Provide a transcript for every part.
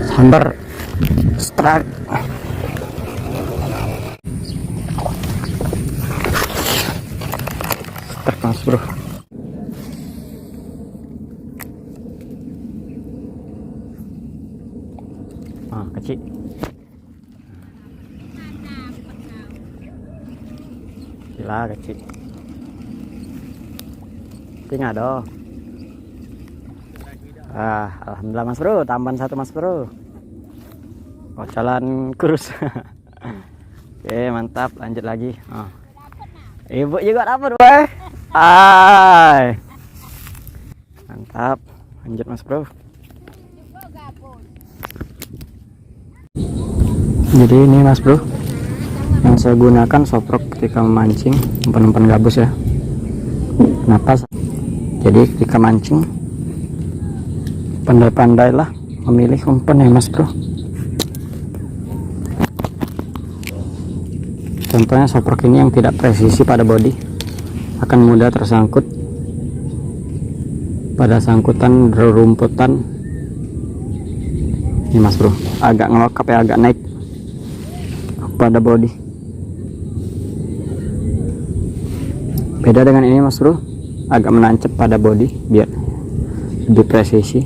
Sambar strike. Strike mas bro. Kecil. Gila kecil. Tinggal dong. Alhamdulillah mas bro, tambahan satu mas bro. Kocolan kurus. Oke mantap, lanjut lagi. Ibu juga dapet boy. Mantap, lanjut mas bro. Jadi ini mas bro, yang saya gunakan soprok ketika memancing umpan-umpan gabus ya. Kenapa? Jadi ketika mancing pandai-pandailah memilih umpan ya mas bro. Contohnya soprok ini yang tidak presisi pada bodi akan mudah tersangkut pada sangkutan rerumputan. Ini mas bro, agak ngelokap ya, agak naik pada bodi. Beda dengan ini mas bro, agak menancap pada bodi biar lebih presisi.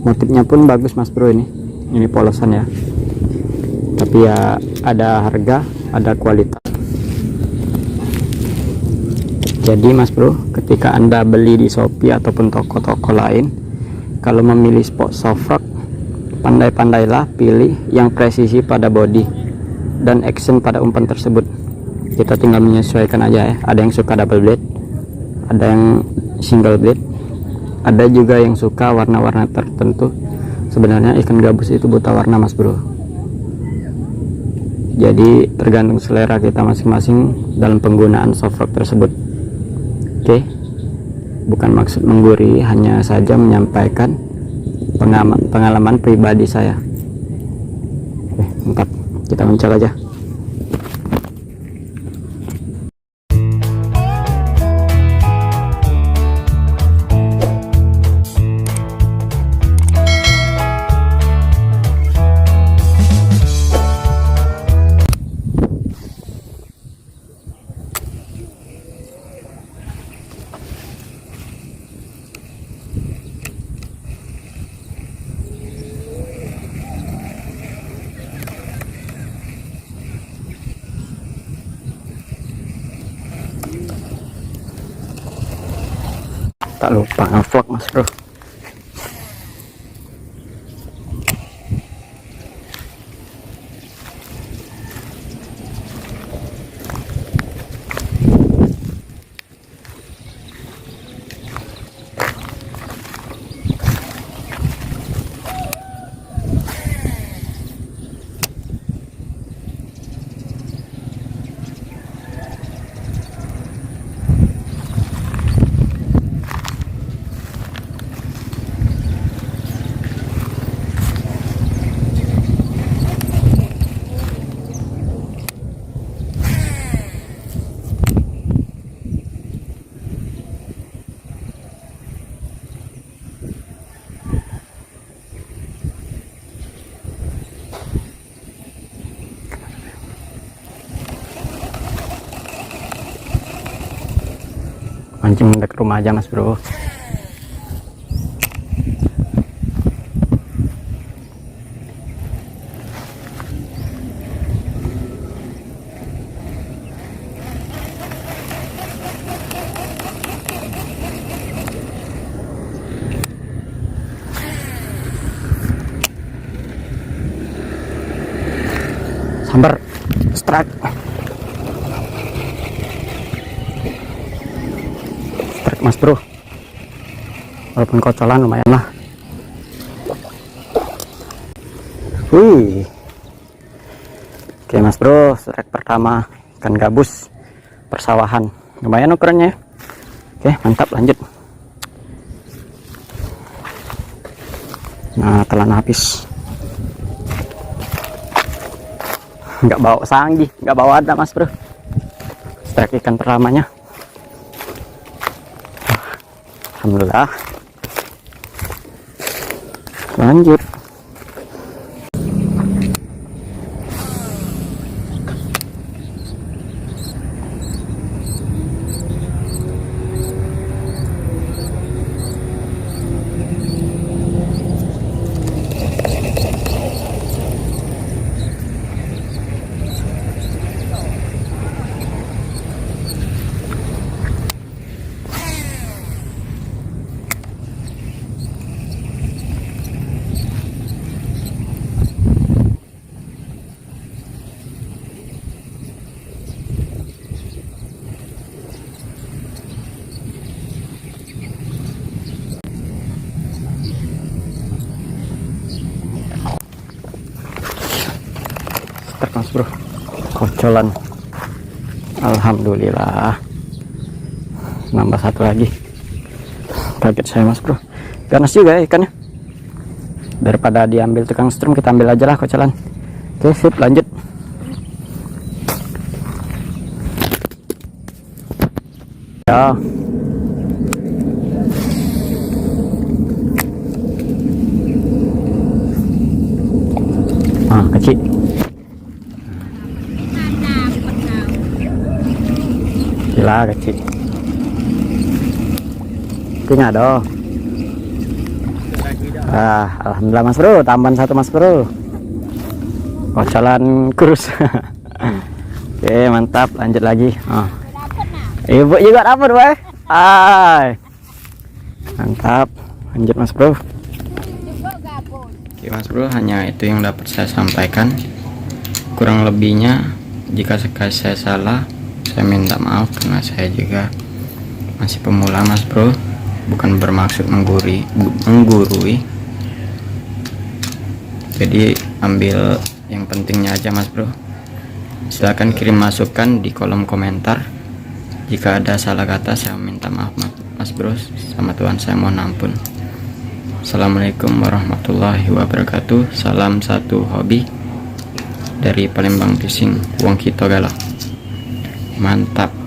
Motifnya pun bagus mas bro, ini polosan ya, tapi ya ada harga, ada kualitas. Jadi mas bro, ketika anda beli di Shopee ataupun toko-toko lain, kalau memilih spot softrock, pandai-pandailah pilih yang presisi pada body dan action pada umpan tersebut. Kita tinggal menyesuaikan aja ya. Ada yang suka double blade, ada yang single blade, ada juga yang suka warna-warna tertentu. Sebenarnya ikan gabus itu buta warna mas bro, jadi tergantung selera kita masing-masing dalam penggunaan softrock tersebut. Oke, bukan maksud menggurui, hanya saja menyampaikan pengalaman pribadi saya. Oke, mantap, kita mencoba aja. Tak lupa ngevlog mas bro. Mancing dekat rumah aja mas bro. Sambar strike. Mas bro, walaupun kocolan lumayan lah. Wih, oke mas bro, strike pertama ikan gabus persawahan, lumayan ukurannya. Oke mantap, lanjut. Nah telan habis, nggak bawa sanggih, nggak bawa ada mas bro. Strike ikan pertamanya, alhamdulillah. Lanjut. truk mas bro, kocolan. Alhamdulillah, nambah satu lagi. Kaget saya mas bro, ganas juga ya ikannya. Daripada diambil tukang strum, kita ambil aja lah kocolan. Oke sip, lanjut. Ya, kecil. Gila kecil. Punya dong. Alhamdulillah mas bro, tambahan satu mas bro. Kocolan kurus. Oke mantap, lanjut lagi. Ibu juga dapet boy. Mantap, lanjut mas bro. Oke mas bro, hanya itu yang dapat saya sampaikan. Kurang lebihnya jika saya salah, saya minta maaf karena saya juga masih pemula mas bro, bukan bermaksud menggurui. Jadi ambil yang pentingnya aja mas bro. Silahkan kirim masukan di kolom komentar. Jika ada salah kata, saya minta maaf mas bro, sama Tuhan saya mohon ampun. Assalamualaikum warahmatullahi wabarakatuh. Salam satu hobi dari Palembang Fishing, Wong Kito Galau. Mantap.